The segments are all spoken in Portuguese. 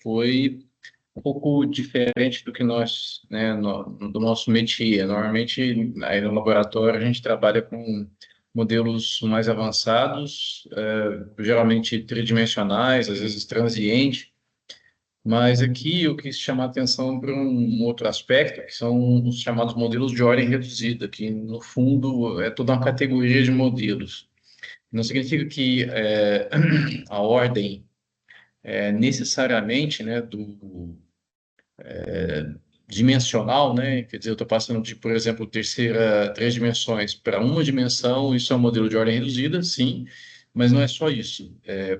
foi um pouco diferente do que nós, né, do nosso métier. Normalmente, aí no laboratório, a gente trabalha com modelos mais avançados, geralmente tridimensionais, às vezes transiente, mas aqui eu quis chamar a atenção para um outro aspecto, que são os chamados modelos de ordem reduzida, que no fundo é toda uma categoria de modelos. Não significa que a ordem necessariamente, né, do dimensional, né? Quer dizer, eu estou passando de, por exemplo, três dimensões para uma dimensão, isso é um modelo de ordem reduzida, sim, mas não é só isso.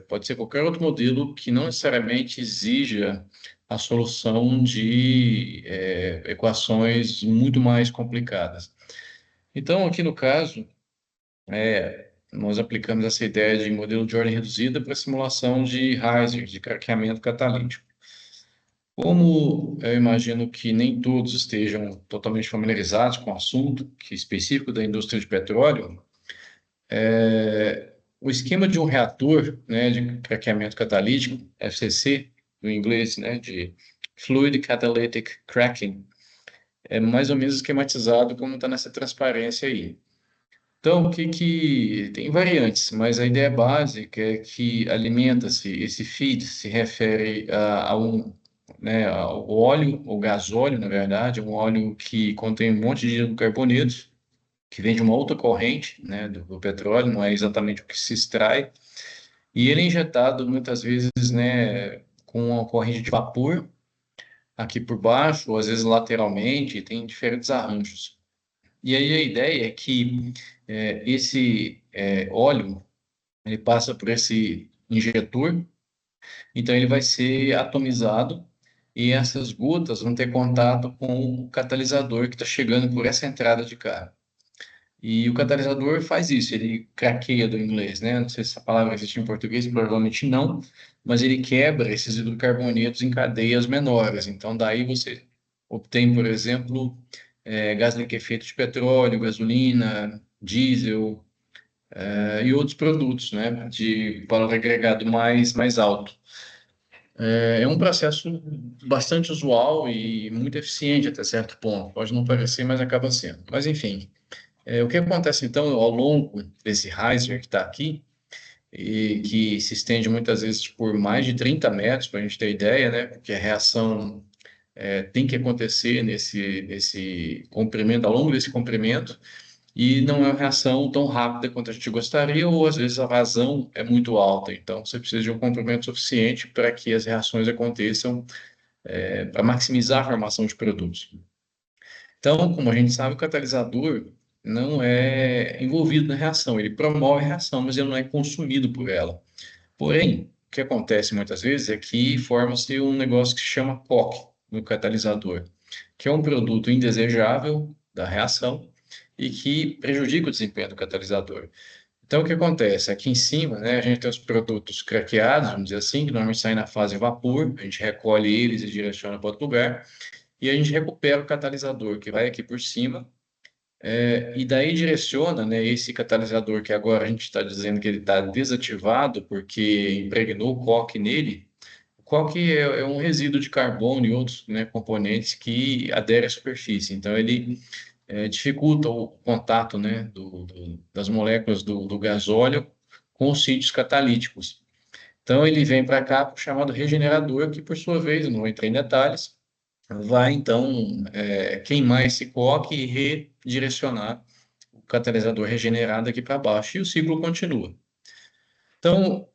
Pode ser qualquer outro modelo que não necessariamente exija a solução de equações muito mais complicadas. Então, aqui no caso, nós aplicamos essa ideia de modelo de ordem reduzida para simulação de Heiser, de craqueamento catalítico. Como eu imagino que nem todos estejam totalmente familiarizados com o assunto, que é específico da indústria de petróleo, o esquema de um reator, né, de craqueamento catalítico, FCC, no inglês, né, de Fluid Catalytic Cracking, é mais ou menos esquematizado como está nessa transparência aí. Então, o que que tem variantes, mas a ideia básica é que alimenta-se, esse feed se refere a um, né, ao óleo, ou gasóleo, na verdade, um óleo que contém um monte de hidrocarbonetos, que vem de uma outra corrente, né, do petróleo, não é exatamente o que se extrai, e ele é injetado muitas vezes, né, com uma corrente de vapor aqui por baixo, ou às vezes lateralmente, e tem diferentes arranjos. E aí a ideia é que esse óleo ele passa por esse injetor, então ele vai ser atomizado e essas gotas vão ter contato com o catalisador que está chegando por essa entrada de carro. E o catalisador faz isso, ele craqueia do inglês, né? Não sei se essa palavra existe em português, provavelmente não, mas ele quebra esses hidrocarbonetos em cadeias menores. Então daí você obtém, por exemplo, gás liquefeito de petróleo, gasolina, diesel, e outros produtos, né, de valor agregado mais alto. É um processo bastante usual e muito eficiente até certo ponto. Pode não parecer, mas acaba sendo. Mas, enfim, o que acontece então ao longo desse riser que está aqui, e que se estende muitas vezes por mais de 30 metros, para a gente ter ideia, né, porque a reação tem que acontecer nesse comprimento, ao longo desse comprimento, e não é uma reação tão rápida quanto a gente gostaria, ou às vezes a vazão é muito alta. Então, você precisa de um comprimento suficiente para que as reações aconteçam, para maximizar a formação de produtos. Então, como a gente sabe, o catalisador não é envolvido na reação, ele promove a reação, mas ele não é consumido por ela. Porém, o que acontece muitas vezes é que forma-se um negócio que se chama POC no catalisador, que é um produto indesejável da reação e que prejudica o desempenho do catalisador. Então, o que acontece? Aqui em cima, né, a gente tem os produtos craqueados, vamos dizer assim, que normalmente saem na fase vapor, a gente recolhe eles e direciona para outro lugar, e a gente recupera o catalisador, que vai aqui por cima, e daí direciona, né, esse catalisador que agora a gente está dizendo que ele está desativado porque impregnou o coque nele. O coque é um resíduo de carbono e outros, né, componentes que aderem à superfície. Então, ele dificulta o contato, né, das moléculas do gasóleo com os sítios catalíticos. Então, ele vem para cá para o chamado regenerador, que, por sua vez, eu não vou entrar em detalhes, vai, então, queimar esse coque e redirecionar o catalisador regenerado aqui para baixo, e o ciclo continua. Então,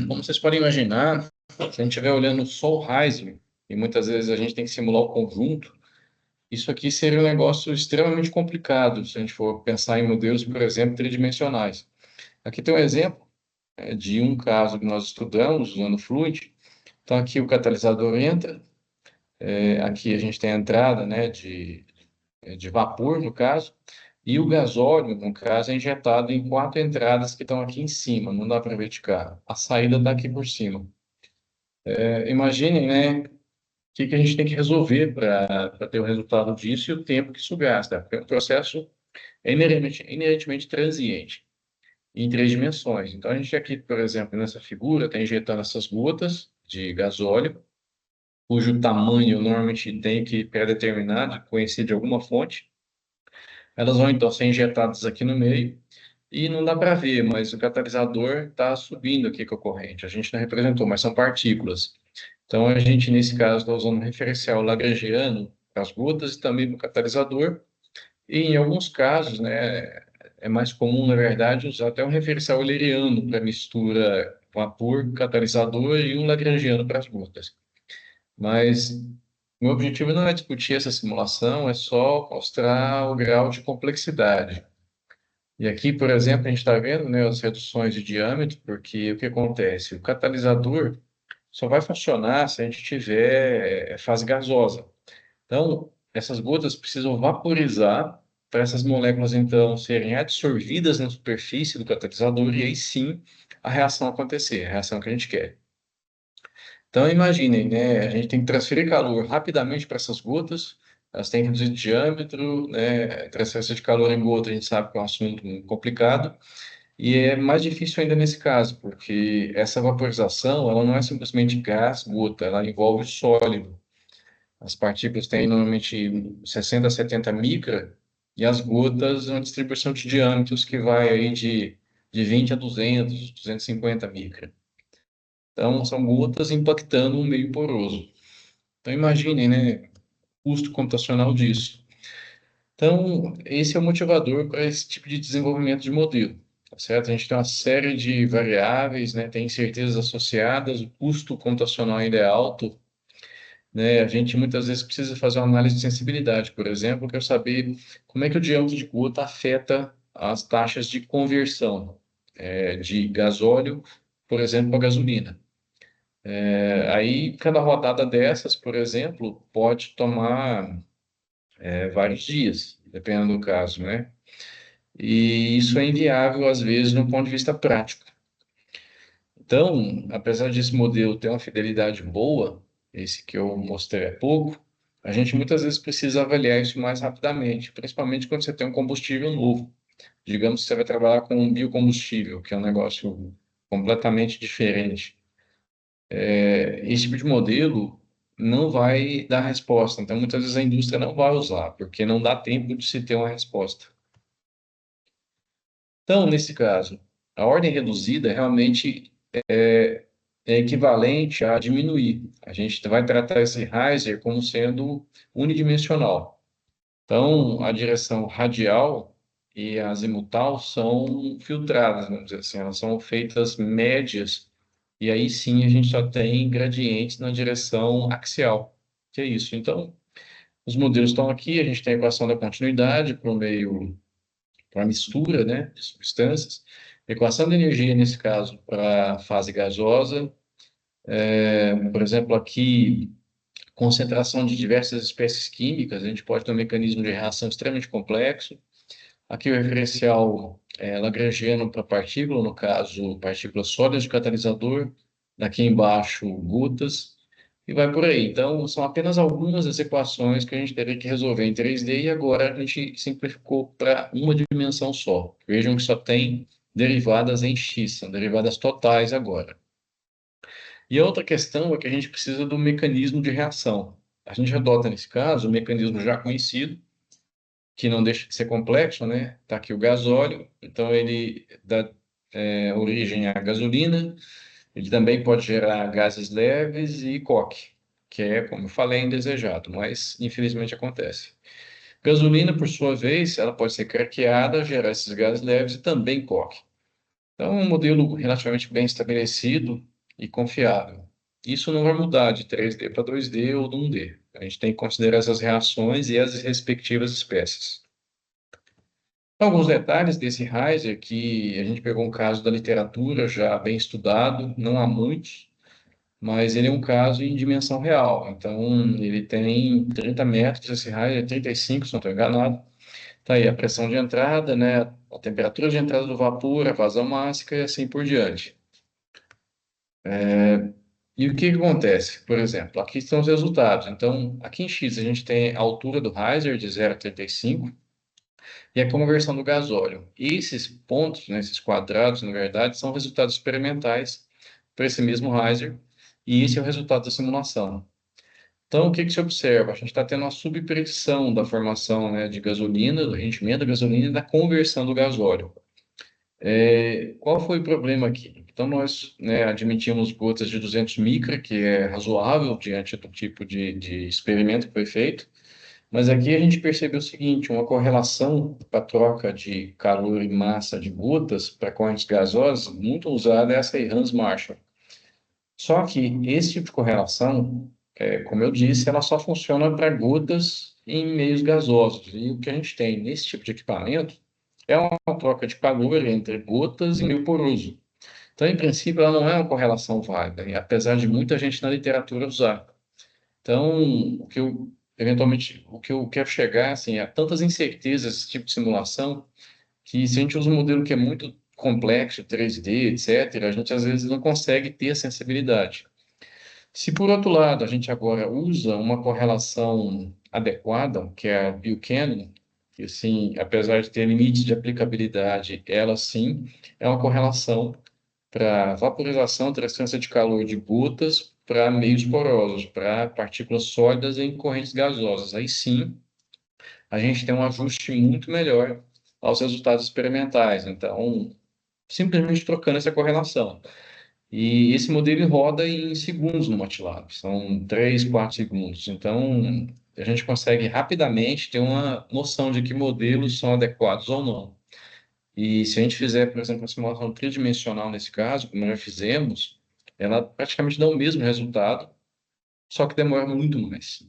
como vocês podem imaginar, se a gente estiver olhando só o Heisenberg, e muitas vezes a gente tem que simular o conjunto, isso aqui seria um negócio extremamente complicado, se a gente for pensar em modelos, por exemplo, tridimensionais. Aqui tem um exemplo de um caso que nós estudamos usando Fluid. Então, aqui o catalisador entra, aqui a gente tem a entrada, né, de vapor, no caso, e o gasóleo, no caso, é injetado em quatro entradas que estão aqui em cima, não dá para ver de cá. A saída está aqui por cima. Imaginem, né, o que que a gente tem que resolver para ter o resultado disso e o tempo que isso gasta, porque o processo é inerentemente transiente, em três dimensões. Então, a gente aqui, por exemplo, nessa figura, está injetando essas gotas de gasóleo, cujo tamanho eu normalmente tenho que pré-determinado, conhecido de alguma fonte. Elas vão então ser injetadas aqui no meio e não dá para ver, mas o catalisador está subindo aqui com a corrente. A gente não representou, mas são partículas. Então a gente, nesse caso, está usando um referencial lagrangiano para as gotas e também para o catalisador. E em alguns casos, né, é mais comum, na verdade, usar até um referencial euleriano para mistura vapor, catalisador e um lagrangiano para as gotas. Mas meu objetivo não é discutir essa simulação, é só mostrar o grau de complexidade. E aqui, por exemplo, a gente está vendo, né, as reduções de diâmetro, porque o que acontece? O catalisador só vai funcionar se a gente tiver fase gasosa. Então, essas gotas precisam vaporizar para essas moléculas, então, serem absorvidas na superfície do catalisador e aí sim a reação acontecer, a reação que a gente quer. Então, imaginem, né? A gente tem que transferir calor rapidamente para essas gotas, elas têm que reduzir de diâmetro, né? Transferência de calor em gota, a gente sabe que é um assunto complicado, e é mais difícil ainda nesse caso, porque essa vaporização, ela não é simplesmente gás, gota, ela envolve sólido. As partículas têm normalmente 60 a 70 micra, e as gotas, uma distribuição de diâmetros que vai aí de 20 a 200, 250 micra. Então, são gotas impactando um meio poroso. Então, imaginem, né, o custo computacional disso. Então, esse é o motivador para esse tipo de desenvolvimento de modelo, tá certo? A gente tem uma série de variáveis, né, tem incertezas associadas, o custo computacional ainda é alto, né? A gente muitas vezes precisa fazer uma análise de sensibilidade, por exemplo, quero saber como é que o diâmetro de gota afeta as taxas de conversão, de gasóleo, por exemplo, para gasolina. Aí, cada rodada dessas, por exemplo, pode tomar vários dias, dependendo do caso, né? E isso é inviável, às vezes, do ponto de vista prático. Então, apesar desse modelo ter uma fidelidade boa, esse que eu mostrei há pouco, a gente muitas vezes precisa avaliar isso mais rapidamente, principalmente quando você tem um combustível novo. Digamos que você vai trabalhar com um biocombustível, que é um negócio completamente diferente. Esse tipo de modelo não vai dar resposta. Então, muitas vezes a indústria não vai usar, porque não dá tempo de se ter uma resposta. Então, nesse caso, a ordem reduzida realmente é equivalente a diminuir. A gente vai tratar esse riser como sendo unidimensional. Então, a direção radial e a azimutal são filtradas, vamos dizer assim, elas são feitas médias, e aí sim a gente só tem gradientes na direção axial, que é isso. Então, os modelos estão aqui, a gente tem a equação da continuidade para o meio, para a mistura, né, de substâncias, equação de energia, nesse caso, para a fase gasosa, por exemplo, aqui, concentração de diversas espécies químicas, a gente pode ter um mecanismo de reação extremamente complexo. Aqui o referencial lagrangiano para partícula, no caso, partículas sólidas de catalisador. Daqui embaixo, gotas. E vai por aí. Então, são apenas algumas das equações que a gente teria que resolver em 3D e agora a gente simplificou para uma dimensão só. Vejam que só tem derivadas em X, são derivadas totais agora. E a outra questão é que a gente precisa do mecanismo de reação. A gente adota, nesse caso, um mecanismo já conhecido, que não deixa de ser complexo, né? Está aqui o gasóleo, então ele dá origem à gasolina, ele também pode gerar gases leves e coque, que é, como eu falei, indesejado, mas infelizmente acontece. Gasolina, por sua vez, ela pode ser craqueada, gerar esses gases leves e também coque. Então, é um modelo relativamente bem estabelecido e confiável. Isso não vai mudar de 3D para 2D ou de 1D. A gente tem que considerar essas reações e as respectivas espécies. Alguns detalhes desse Heiser, que a gente pegou um caso da literatura já bem estudado, não há muitos, mas ele é um caso em dimensão real. Então, ele tem 30 metros, esse Heiser, 35, se não estou enganado. Tá aí a pressão de entrada, né, a temperatura de entrada do vapor, a vazão máxima e assim por diante. E o que que acontece? Por exemplo, aqui estão os resultados. Então, aqui em X a gente tem a altura do riser de 0,35 e a conversão do gasóleo. E esses pontos, né, esses quadrados, na verdade, são resultados experimentais para esse mesmo riser, e esse é o resultado da simulação. Então, o que que se observa? A gente está tendo uma subpredição da formação, né, de gasolina, do rendimento da gasolina e da conversão do gasóleo. Qual foi o problema aqui? Então, nós, né, admitimos gotas de 200 micra, que é razoável diante do tipo de experimento que foi feito, mas aqui a gente percebeu o seguinte, uma correlação para a troca de calor e massa de gotas para correntes gasosas, muito usada é essa aí, Hans-Marshall. Só que esse tipo de correlação, como eu disse, ela só funciona para gotas em meios gasosos. E o que a gente tem nesse tipo de equipamento é uma troca de calor entre gotas e meio poroso. Então, em princípio, ela não é uma correlação válida, e apesar de muita gente na literatura usar. Então, o que eu quero chegar, assim, a tantas incertezas desse tipo de simulação, que se a gente usa um modelo que é muito complexo, 3D, etc., a gente às vezes não consegue ter a sensibilidade. Se por outro lado a gente agora usa uma correlação adequada, que é a Buchanan, que assim, apesar de ter limites de aplicabilidade, ela sim é uma correlação para vaporização, transferência de calor de gotas para meios porosos, para partículas sólidas em correntes gasosas. Aí sim, a gente tem um ajuste muito melhor aos resultados experimentais. Então, simplesmente trocando essa correlação. E esse modelo roda em segundos no MATLAB, são 3, 4 segundos. Então, a gente consegue rapidamente ter uma noção de que modelos são adequados ou não. E se a gente fizer, por exemplo, uma simulação tridimensional nesse caso, como nós fizemos, ela praticamente dá o mesmo resultado, só que demora muito mais.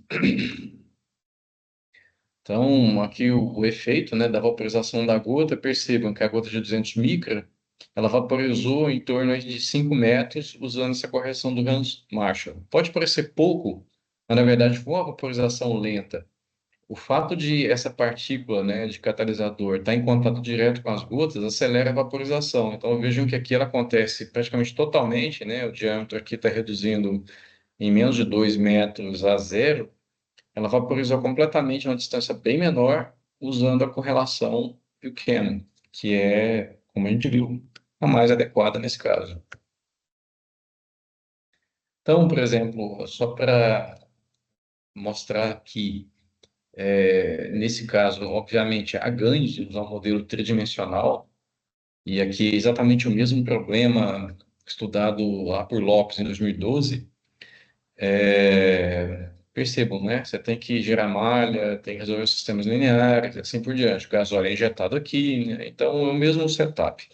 Então, aqui o efeito, né, da vaporização da gota, percebam que a gota de 200 micra, ela vaporizou em torno aí de 5 metros usando essa correção do Hans-Marshall. Pode parecer pouco, mas na verdade foi uma vaporização lenta. O fato de essa partícula, né, de catalisador estar em contato direto com as gotas acelera a vaporização. Então, vejam que aqui ela acontece praticamente totalmente, né, o diâmetro aqui está reduzindo em menos de 2 metros a zero, ela vaporizou completamente uma distância bem menor, usando a correlação Buchanan, que é, como a gente viu, a mais adequada nesse caso. Então, por exemplo, só para mostrar que, nesse caso, obviamente, há ganhos de usar um modelo tridimensional, e aqui exatamente o mesmo problema estudado lá por Lopes em 2012. Percebam, né? Você tem que gerar malha, tem que resolver os sistemas lineares, e assim por diante. O gasóleo é injetado aqui, né? Então é o mesmo setup.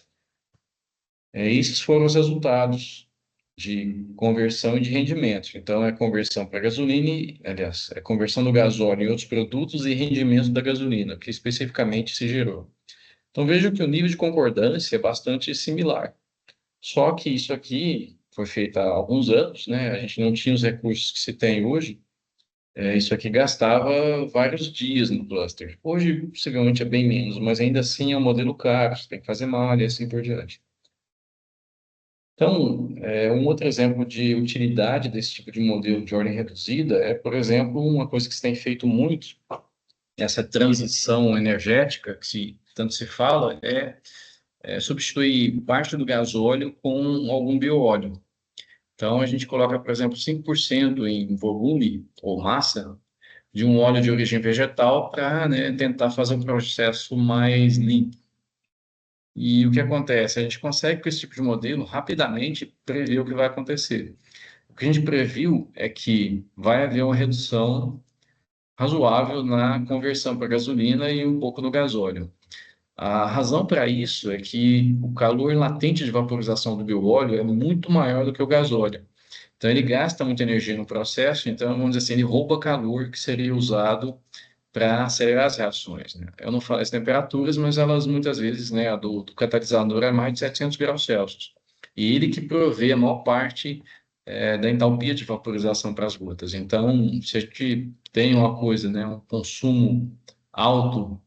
Esses foram os resultados de conversão e de rendimento. Então é conversão para gasolina, aliás, é conversão do gasóleo em outros produtos e rendimento da gasolina, que especificamente se gerou. Então veja que o nível de concordância é bastante similar. Só que isso aqui foi feito há alguns anos, né? A gente não tinha os recursos que se tem hoje. Isso aqui gastava vários dias no cluster. Hoje, possivelmente, é bem menos, mas ainda assim é um modelo caro, você tem que fazer malha e assim por diante. Então, um outro exemplo de utilidade desse tipo de modelo de ordem reduzida é, por exemplo, uma coisa que se tem feito muito, essa transição energética que tanto se fala, é substituir parte do gasóleo com algum bioóleo. Então, a gente coloca, por exemplo, 5% em volume ou massa de um óleo de origem vegetal para, né, tentar fazer um processo mais limpo. E o que acontece? A gente consegue, com esse tipo de modelo, rapidamente prever o que vai acontecer. O que a gente previu é que vai haver uma redução razoável na conversão para gasolina e um pouco no gasóleo. A razão para isso é que o calor latente de vaporização do bioóleo é muito maior do que o gasóleo. Então, ele gasta muita energia no processo, então, vamos dizer assim, ele rouba calor que seria usado para acelerar as reações, né? Eu não falo as temperaturas, mas elas muitas vezes, né, a do catalisador é mais de 700 graus Celsius. E ele que provê a maior parte da entalpia de vaporização para as gotas. Então, se a gente tem uma coisa, né, um consumo alto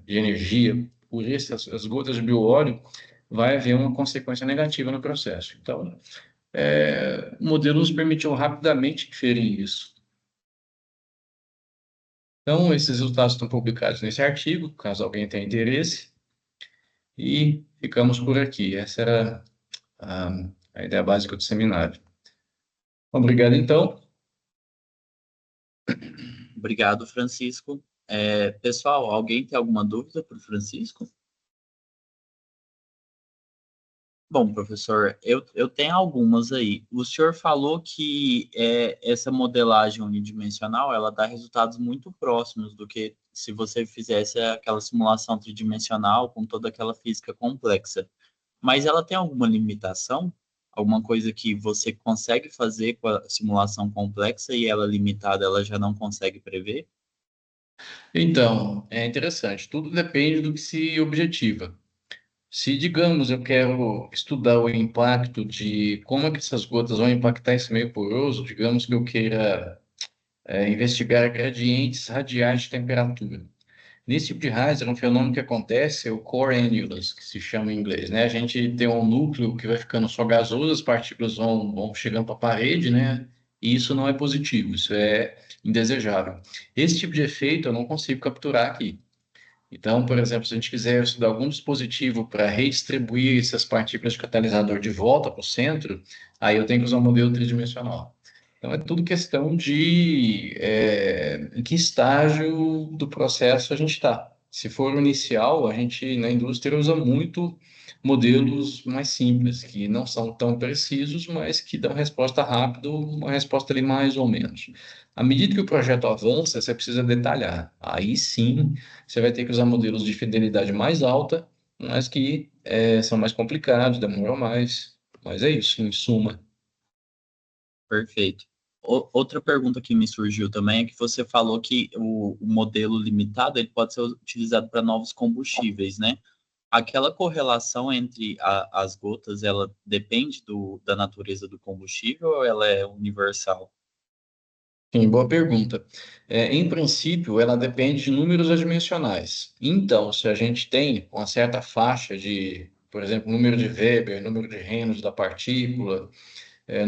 de energia por as gotas de bioóleo, vai haver uma consequência negativa no processo. Então, o modelo nos permitiu rapidamente inferir isso. Então, esses resultados estão publicados nesse artigo, caso alguém tenha interesse, e ficamos por aqui. Essa era a, a ideia básica do seminário. Obrigado, então. Obrigado, Francisco. Pessoal, alguém tem alguma dúvida para o Francisco? Bom, professor, eu tenho algumas aí. O senhor falou que essa modelagem unidimensional, ela dá resultados muito próximos do que se você fizesse aquela simulação tridimensional com toda aquela física complexa. Mas ela tem alguma limitação? Alguma coisa que você consegue fazer com a simulação complexa e ela limitada, ela já não consegue prever? Então, é interessante, tudo depende do que se objetiva. Se, digamos, eu quero estudar o impacto de como é que essas gotas vão impactar esse meio poroso, digamos que eu queira investigar gradientes radiais de temperatura. Nesse tipo de raios, um fenômeno que acontece é o core annulus, que se chama em inglês, né? A gente tem um núcleo que vai ficando só gasoso, as partículas vão chegando para a parede, né? E isso não é positivo, isso é indesejável. Esse tipo de efeito eu não consigo capturar aqui. Então, por exemplo, se a gente quiser estudar algum dispositivo para redistribuir essas partículas de catalisador de volta para o centro, aí eu tenho que usar um modelo tridimensional. Então, é tudo questão de em que estágio do processo a gente está. Se for o inicial, a gente na indústria usa muito modelos mais simples, que não são tão precisos, mas que dão resposta rápida, uma resposta ali mais ou menos. À medida que o projeto avança, você precisa detalhar. Aí sim você vai ter que usar modelos de fidelidade mais alta, mas que são mais complicados, demoram mais. Mas é isso, em suma. Perfeito. Outra pergunta que me surgiu também é que você falou que o modelo limitado ele pode ser utilizado para novos combustíveis, né? Aquela correlação entre as gotas, ela depende da natureza do combustível ou ela é universal? Sim, boa pergunta. Em princípio, ela depende de números adimensionais. Então, se a gente tem uma certa faixa de, por exemplo, número de Weber, número de Reynolds da partícula,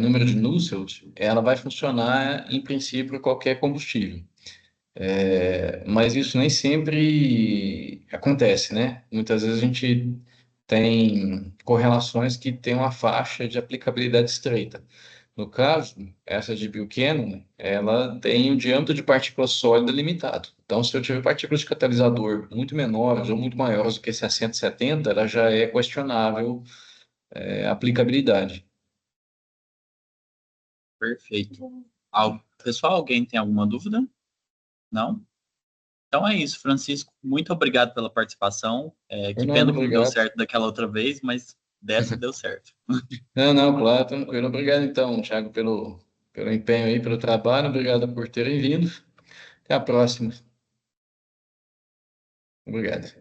número de Nusselt, ela vai funcionar, em princípio, para qualquer combustível. Mas isso nem sempre acontece, né? Muitas vezes a gente tem correlações que têm uma faixa de aplicabilidade estreita. No caso, essa de Buchanan, ela tem um diâmetro de partícula sólida limitado. Então, se eu tiver partículas de catalisador muito menores ou muito maiores do que 670, ela já é questionável, a aplicabilidade. Perfeito. Pessoal, alguém tem alguma dúvida? Não? Então é isso, Francisco. Muito obrigado pela participação. Que Fernando, pena que não deu obrigado. certo daquela outra vez, mas dessa deu certo. Não, não, claro, tranquilo. Obrigado então, Thiago, pelo empenho aí, pelo trabalho. Obrigado por terem vindo. Até a próxima. Obrigado.